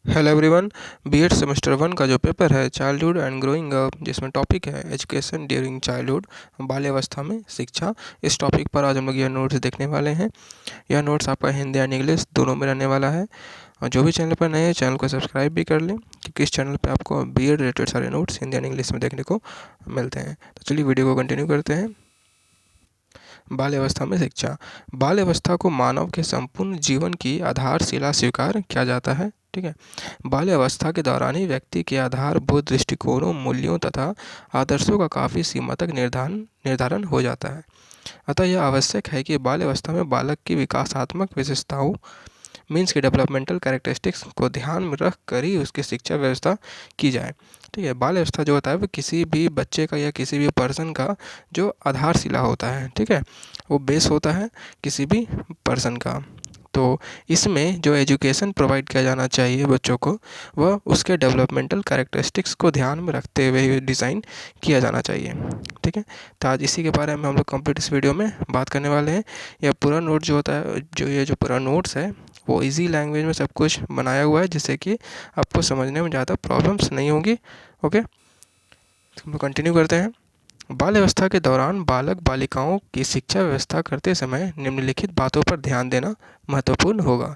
Hello everyone. BEd semester 1 का जो paper है चाइल्डहुड एंड ग्रोइंग अप, जिसमें टॉपिक है एजुकेशन ड्यूरिंग चाइल्डहुड, बाल्यावस्था में शिक्षा। इस टॉपिक पर आज हम लोग यह नोट्स देखने वाले हैं। यह नोट्स आपका हिंदी एंड इंग्लिश दोनों में रहने वाला है। और जो भी चैनल पर नए हैं चैनल को सब्सक्राइब भी कर लें, क्योंकि इस चैनल पर आपको बीएड रिलेटेड सारे नोट्स हिंदी एंड इंग्लिश में देखने को मिलते हैं। तो चलिए वीडियो को कंटिन्यू करते हैं। बाल्यावस्था में शिक्षा। बाल्यावस्था को मानव के संपूर्ण जीवन की आधारशिला स्वीकार किया जाता है। ठीक है। बाल्यावस्था के दौरान ही व्यक्ति के आधारभूत दृष्टिकोणों, मूल्यों तथा आदर्शों का काफ़ी सीमा तक निर्धारण निर्धारण हो जाता है। अतः यह आवश्यक है कि बाल्यावस्था में बालक की विकासात्मक विशेषताओं, मीन्स की डेवलपमेंटल कैरेक्टरिस्टिक्स को ध्यान में रख कर ही उसकी शिक्षा व्यवस्था की जाए। ठीक है। बाल अवस्था जो होता है वो किसी भी बच्चे का या किसी भी पर्सन का जो आधारशिला होता है, ठीक है, वो बेस होता है किसी भी पर्सन का। तो इसमें जो एजुकेशन प्रोवाइड किया जाना चाहिए बच्चों को, वह उसके डेवलपमेंटल कैरेक्टरिस्टिक्स को ध्यान में रखते हुए डिज़ाइन किया जाना चाहिए। ठीक है। तो आज इसी के बारे में हम लोग कंप्लीट इस वीडियो में बात करने वाले हैं। यह पूरा नोट जो होता है, जो पूरा नोट्स है वो इजी लैंग्वेज में सब कुछ बनाया हुआ है, जिससे कि आपको समझने में ज़्यादा प्रॉब्लम्स नहीं होंगी। ओके, तो हम लोग कंटिन्यू करते हैं। बाल अवस्था के दौरान बालक बालिकाओं की शिक्षा व्यवस्था करते समय निम्नलिखित बातों पर ध्यान देना महत्वपूर्ण होगा।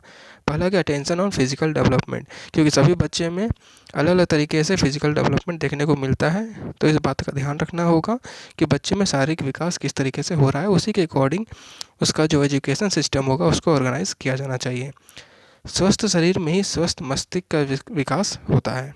पहला कि अटेंशन ऑन फिजिकल डेवलपमेंट, क्योंकि सभी बच्चे में अलग अलग तरीके से फिजिकल डेवलपमेंट देखने को मिलता है, तो इस बात का ध्यान रखना होगा कि बच्चे में शारीरिक विकास किस तरीके से हो रहा है, उसी के अकॉर्डिंग उसका जो एजुकेशन सिस्टम होगा उसको ऑर्गेनाइज किया जाना चाहिए। स्वस्थ शरीर में ही स्वस्थ मस्तिष्क का विकास होता है।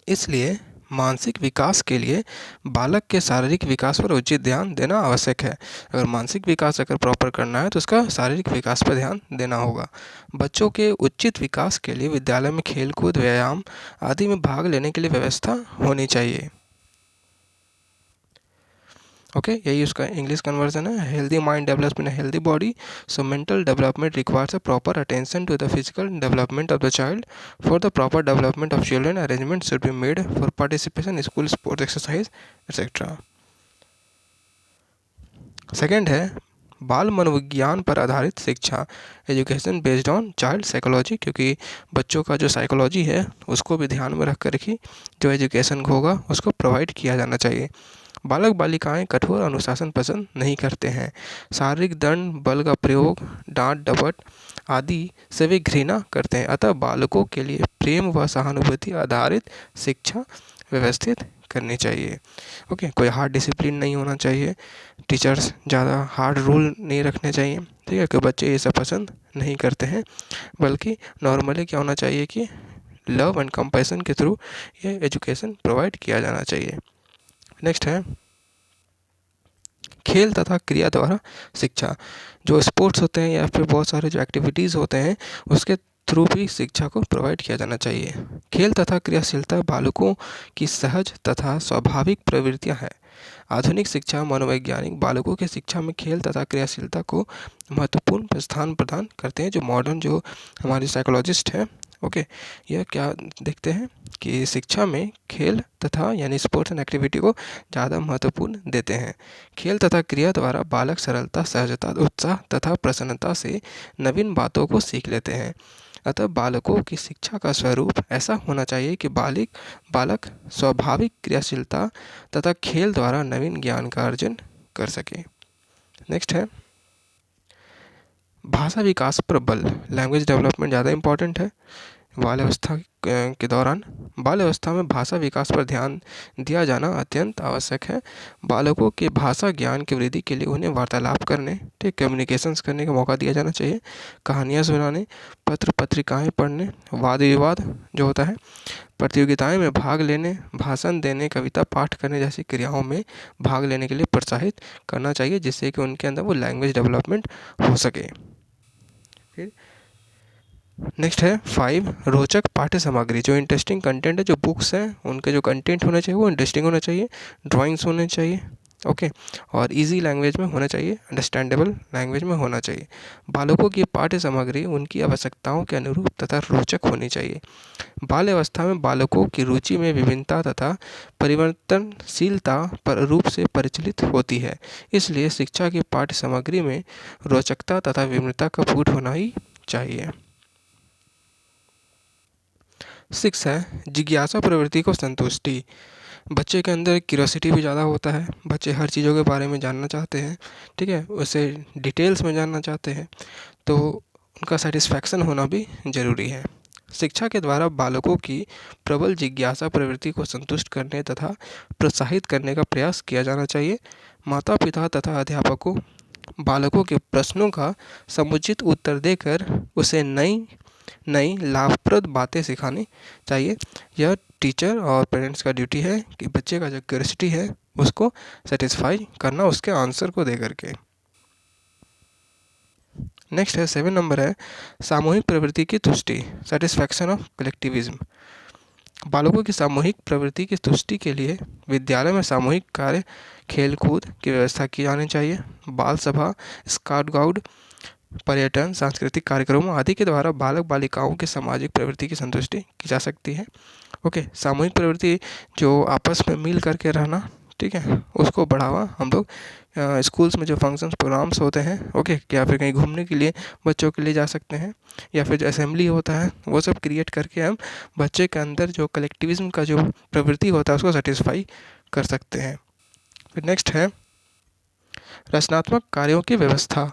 इसलिए मानसिक विकास के लिए बालक के शारीरिक विकास पर उचित ध्यान देना आवश्यक है। अगर मानसिक विकास अगर प्रॉपर करना है तो उसका शारीरिक विकास पर ध्यान देना होगा। बच्चों के उचित विकास के लिए विद्यालय में खेलकूद, व्यायाम आदि में भाग लेने के लिए व्यवस्था होनी चाहिए। ओके, यही उसका इंग्लिश कन्वर्जन है। Healthy mind develops in healthy body, so mental development requires a proper attention to the physical development of the child. For the proper development of children, arrangement should be made for participation in school sports, exercise etcetera. Second है बाल मनोविज्ञान पर आधारित शिक्षा, education based on child psychology, क्योंकि बच्चों का जो साइकोलॉजी है उसको भी ध्यान में रख कर ही जो एजुकेशन होगा उसको प्रोवाइड किया जाना चाहिए। बालक बालिकाएं कठोर अनुशासन पसंद नहीं करते हैं। शारीरिक दंड, बल का प्रयोग, डांट डपट आदि से वे घृणा करते हैं। अतः बालकों के लिए प्रेम व सहानुभूति आधारित शिक्षा व्यवस्थित करनी चाहिए। ओके, कोई हार्ड डिसिप्लिन नहीं होना चाहिए। टीचर्स ज़्यादा हार्ड रूल नहीं रखने चाहिए। ठीक है, कि बच्चे ये सब पसंद नहीं करते हैं, बल्कि नॉर्मली क्या होना चाहिए कि लव एंड कंपैशन के थ्रू ये एजुकेशन प्रोवाइड किया जाना चाहिए। नेक्स्ट है खेल तथा क्रिया द्वारा शिक्षा। जो स्पोर्ट्स होते हैं या फिर बहुत सारे जो एक्टिविटीज़ होते हैं उसके थ्रू भी शिक्षा को प्रोवाइड किया जाना चाहिए। खेल तथा क्रियाशीलता बालकों की सहज तथा स्वाभाविक प्रवृत्तियां हैं। आधुनिक शिक्षा मनोवैज्ञानिक बालकों के शिक्षा में खेल तथा क्रियाशीलता को महत्वपूर्ण स्थान प्रदान करते हैं। जो मॉडर्न जो हमारे साइकोलॉजिस्ट हैं, ओके, यह क्या देखते हैं कि शिक्षा में खेल तथा यानी स्पोर्ट्स एंड एक्टिविटी को ज़्यादा महत्वपूर्ण देते हैं। खेल तथा क्रिया द्वारा बालक सरलता, सहजता, उत्साह तथा प्रसन्नता से नवीन बातों को सीख लेते हैं। अतः बालकों की शिक्षा का स्वरूप ऐसा होना चाहिए कि बालक स्वाभाविक क्रियाशीलता तथा खेल द्वारा नवीन ज्ञान का अर्जन कर सके। नेक्स्ट है भाषा विकास पर बल, लैंग्वेज डेवलपमेंट ज़्यादा इम्पॉर्टेंट है। बाल्यावस्था के दौरान बाल्यावस्था में भाषा विकास पर ध्यान दिया जाना अत्यंत आवश्यक है। बालकों के भाषा ज्ञान की वृद्धि के लिए उन्हें वार्तालाप करने, ठीक, कम्युनिकेशंस करने का मौका दिया जाना चाहिए। कहानियाँ सुनाने, पत्र पत्रिकाएं पढ़ने, वाद विवाद जो होता है, प्रतियोगिताएं में भाग लेने, भाषण देने, कविता पाठ करने जैसी क्रियाओं में भाग लेने के लिए प्रोत्साहित करना चाहिए, जिससे कि उनके अंदर वो लैंग्वेज डेवलपमेंट हो सके। फिर नेक्स्ट है 5 रोचक पाठ्य सामग्री। जो इंटरेस्टिंग कंटेंट है, जो बुक्स हैं उनके जो कंटेंट होना चाहिए वो इंटरेस्टिंग होना चाहिए, ड्राइंग्स होने चाहिए, ओके, और इजी लैंग्वेज में होना चाहिए, अंडरस्टैंडेबल लैंग्वेज में होना चाहिए। बालकों की पाठ्य सामग्री उनकी आवश्यकताओं के अनुरूप तथा रोचक होनी चाहिए। बाल अवस्था में बालकों की रुचि में विभिन्नता तथा परिवर्तनशीलता पर रूप से परिचालित होती है। इसलिए शिक्षा की पाठ्य सामग्री में रोचकता तथा विभिन्नता का फूट होना ही चाहिए। 6 है जिज्ञासा प्रवृत्ति को संतुष्टि। बच्चे के अंदर क्यूरोसिटी भी ज़्यादा होता है, बच्चे हर चीज़ों के बारे में जानना चाहते हैं, ठीक है, उसे डिटेल्स में जानना चाहते हैं, तो उनका सेटिस्फैक्शन होना भी ज़रूरी है। शिक्षा के द्वारा बालकों की प्रबल जिज्ञासा प्रवृत्ति को संतुष्ट करने तथा प्रोत्साहित करने का प्रयास किया जाना चाहिए। माता पिता तथा अध्यापकों बालकों के प्रश्नों का समुचित उत्तर देकर उसे नई नई लाभप्रद बातें सिखानी चाहिए। यह टीचर और पेरेंट्स का ड्यूटी है कि बच्चे का जो क्यूरियोसिटी है उसको सेटिस्फाई करना उसके आंसर को दे करके। नेक्स्ट है 7 नंबर है सामूहिक प्रवृत्ति की तुष्टि, सेटिस्फैक्शन ऑफ कलेक्टिविज्म। बालकों की सामूहिक प्रवृत्ति की तुष्टि के लिए विद्यालय में सामूहिक कार्य, खेल कूद की व्यवस्था की जानी चाहिए। बाल सभा, स्काउट गाइड, पर्यटन, सांस्कृतिक कार्यक्रमों आदि के द्वारा बालक बालिकाओं की सामाजिक प्रवृत्ति की संतुष्टि की जा सकती है। ओके, सामूहिक प्रवृत्ति जो आपस में मिल करके रहना, ठीक है, उसको बढ़ावा हम लोग स्कूल्स में जो फंक्शंस प्रोग्राम्स होते हैं, ओके, या फिर कहीं घूमने के लिए बच्चों के लिए जा सकते हैं, या फिर जो असेंबली होता है वो सब क्रिएट करके हम बच्चे के अंदर जो कलेक्टिविज्म का जो प्रवृत्ति होता है उसको सेटिस्फाई कर सकते हैं। फिर नेक्स्ट है रचनात्मक कार्यों की व्यवस्था,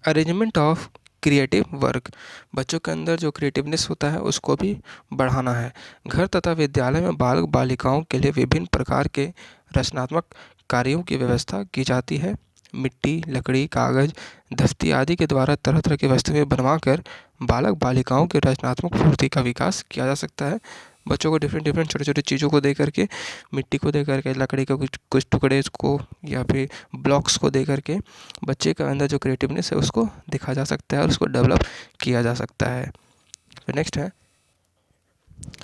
अरेंजमेंट ऑफ क्रिएटिव वर्क। बच्चों के अंदर जो क्रिएटिवनेस होता है उसको भी बढ़ाना है। घर तथा विद्यालय में बालक बालिकाओं के लिए विभिन्न प्रकार के रचनात्मक कार्यों की व्यवस्था की जाती है। मिट्टी, लकड़ी, कागज, दफ्ती आदि के द्वारा तरह तरह की वस्तुएं बनवाकर बालक बालिकाओं के रचनात्मक फूर्ति का विकास किया जा सकता है। बच्चों को डिफरेंट डिफरेंट छोटे छोटे चीज़ों को दे करके, मिट्टी को दे करके, लकड़ी का कुछ कुछ टुकड़े को या फिर ब्लॉक्स को दे करके बच्चे के अंदर जो क्रिएटिवनेस है उसको दिखा जा सकता है और उसको डेवलप किया जा सकता है। फिर नेक्स्ट है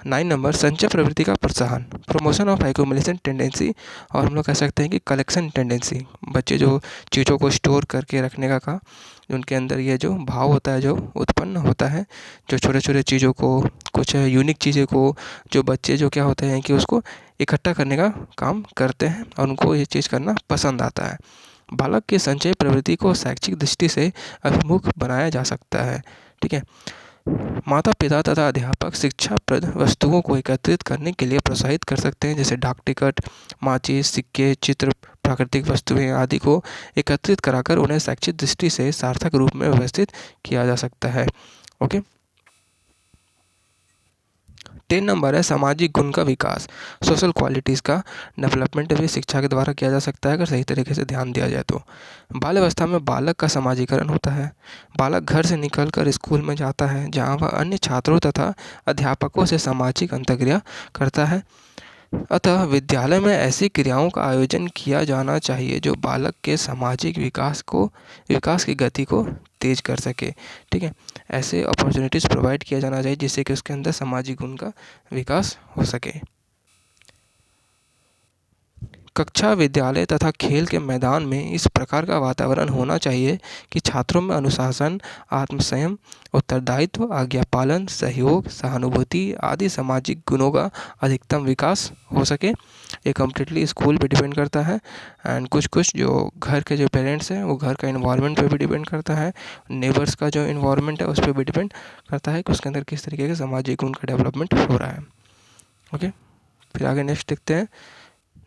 9 नंबर संचय प्रवृत्ति का प्रोत्साहन, प्रमोशन ऑफ एक्यूमुलेशन टेंडेंसी, और हम लोग कह सकते हैं कि कलेक्शन टेंडेंसी। बच्चे जो चीज़ों को स्टोर करके रखने का उनके अंदर ये जो भाव होता है जो उत्पन्न होता है, जो छोटे छोटे चीज़ों को, कुछ यूनिक चीज़ों को, जो बच्चे जो क्या होते हैं कि उसको इकट्ठा करने का काम करते हैं और उनको ये चीज़ करना पसंद आता है। बालक की संचय प्रवृत्ति को शैक्षिक दृष्टि से अभिमुख बनाया जा सकता है, ठीक है। माता पिता तथा अध्यापक शिक्षाप्रद वस्तुओं को एकत्रित करने के लिए प्रोत्साहित कर सकते हैं, जैसे डाक टिकट, माचिस, सिक्के, चित्र, प्राकृतिक वस्तुएं आदि को एकत्रित कराकर उन्हें शैक्षिक दृष्टि से सार्थक रूप में व्यवस्थित किया जा सकता है। ओके, 10 नंबर है सामाजिक गुण का विकास, सोशल क्वालिटीज़ का डेवलपमेंट भी शिक्षा के द्वारा किया जा सकता है अगर सही तरीके से ध्यान दिया जाए तो। बाल अवस्था में बालक का समाजीकरण होता है। बालक घर से निकलकर स्कूल में जाता है जहाँ वह अन्य छात्रों तथा अध्यापकों से सामाजिक अंतर्क्रिया करता है। अतः विद्यालय में ऐसी क्रियाओं का आयोजन किया जाना चाहिए जो बालक के सामाजिक विकास की गति को तेज कर सके, ठीक है। ऐसे अपॉर्चुनिटीज़ प्रोवाइड किया जाना चाहिए जिससे कि उसके अंदर सामाजिक गुण का विकास हो सके। कक्षा, विद्यालय तथा खेल के मैदान में इस प्रकार का वातावरण होना चाहिए कि छात्रों में अनुशासन, आत्मसंयम, उत्तरदायित्व, आज्ञा पालन, सहयोग, सहानुभूति आदि सामाजिक गुणों का अधिकतम विकास हो सके। ये कम्प्लीटली स्कूल पे डिपेंड करता है एंड कुछ कुछ जो घर के जो पेरेंट्स हैं वो घर का इन्वायरमेंट पे भी डिपेंड करता है, नेबर्स का जो इन्वायरमेंट है उस पर भी डिपेंड करता है कि उसके अंदर किस तरीके के सामाजिक गुण का डेवलपमेंट हो रहा है। ओके, फिर आगे नेक्स्ट देखते हैं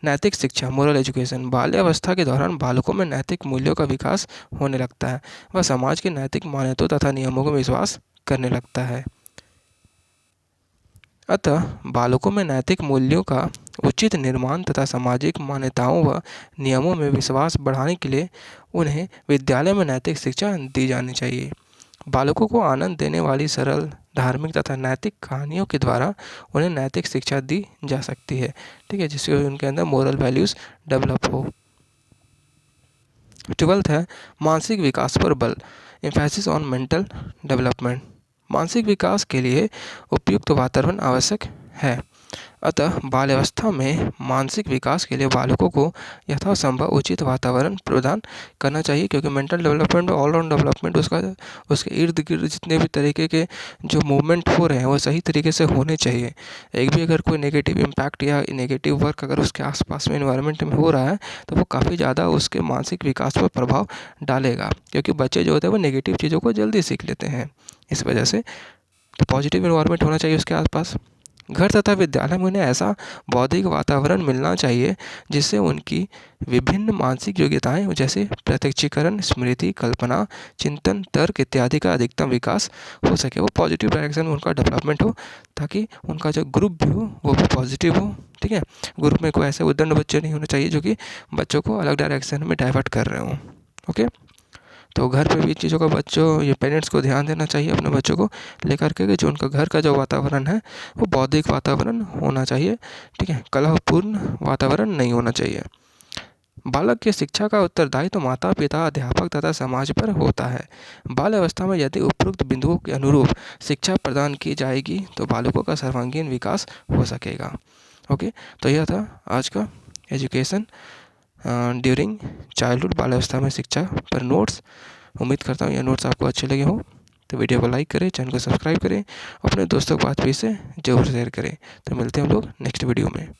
नैतिक शिक्षा, मोरल एजुकेशन। बाल्यावस्था के दौरान बालकों में नैतिक मूल्यों का विकास होने लगता है। वह समाज की नैतिक मान्यताओं तथा नियमों को विश्वास करने लगता है। अतः बालकों में नैतिक मूल्यों का उचित निर्माण तथा सामाजिक मान्यताओं व नियमों में विश्वास बढ़ाने के लिए उन्हें विद्यालय में नैतिक शिक्षा दी जानी चाहिए। बालकों को आनंद देने वाली सरल, धार्मिक तथा नैतिक कहानियों के द्वारा उन्हें नैतिक शिक्षा दी जा सकती है, ठीक है, जिससे उनके अंदर मोरल वैल्यूज़ डेवलप हो। 12th है मानसिक विकास पर बल, एम्फेसिस ऑन मेंटल डेवलपमेंट। मानसिक विकास के लिए उपयुक्त वातावरण आवश्यक है। अतः बाल्यावस्था में मानसिक विकास के लिए बालकों को यथासंभव उचित वातावरण प्रदान करना चाहिए, क्योंकि मेंटल डेवलपमेंट ऑलराउंड डेवलपमेंट उसके इर्द गिर्द जितने भी तरीके के जो मूवमेंट हो रहे हैं वो सही तरीके से होने चाहिए। एक भी अगर कोई नेगेटिव इम्पैक्ट या नेगेटिव वर्क अगर उसके आसपास में इन्वायरमेंट में हो रहा है तो वो काफ़ी ज़्यादा उसके मानसिक विकास पर प्रभाव डालेगा, क्योंकि बच्चे जो होते हैं वो नेगेटिव चीज़ों को जल्दी सीख लेते हैं। इस वजह से तो पॉजिटिव एनवायरनमेंट होना चाहिए उसके आसपास। घर तथा विद्यालय में उन्हें ऐसा बौद्धिक वातावरण मिलना चाहिए जिससे उनकी विभिन्न मानसिक योग्यताएं जैसे प्रत्यक्षीकरण, स्मृति, कल्पना, चिंतन, तर्क इत्यादि का अधिकतम विकास हो सके। वो पॉजिटिव डायरेक्शन में उनका डेवलपमेंट हो, ताकि उनका जो ग्रुप भी हो वो भी पॉजिटिव हो। ठीक है, ग्रुप में कोई ऐसे उद्दंड बच्चे नहीं होने चाहिए जो कि बच्चों को अलग डायरेक्शन में डाइवर्ट कर रहे हों। ओके, तो घर पे भी चीज़ों का बच्चों ये पेरेंट्स को ध्यान देना चाहिए अपने बच्चों को लेकर के कि जो उनका घर का जो वातावरण है वो बौद्धिक वातावरण होना चाहिए। ठीक है, कलहपूर्ण वातावरण नहीं होना चाहिए। बालक की शिक्षा का उत्तरदायित्व तो माता पिता, अध्यापक तथा समाज पर होता है। बाल अवस्था में यदि उपरोक्त बिंदुओं के अनुरूप शिक्षा प्रदान की जाएगी तो बालकों का सर्वांगीण विकास हो सकेगा। ओके, तो यह था आज का एजुकेशन ड्यूरिंग चाइल्डहुड, बाल अवस्था में शिक्षा पर नोट्स। उम्मीद करता हूँ यह नोट्स आपको अच्छे लगे हों। तो वीडियो को लाइक करें, चैनल को सब्सक्राइब करें, अपने दोस्तों के पास भी इसे जरूर शेयर करें। तो मिलते हैं हम लोग नेक्स्ट वीडियो में।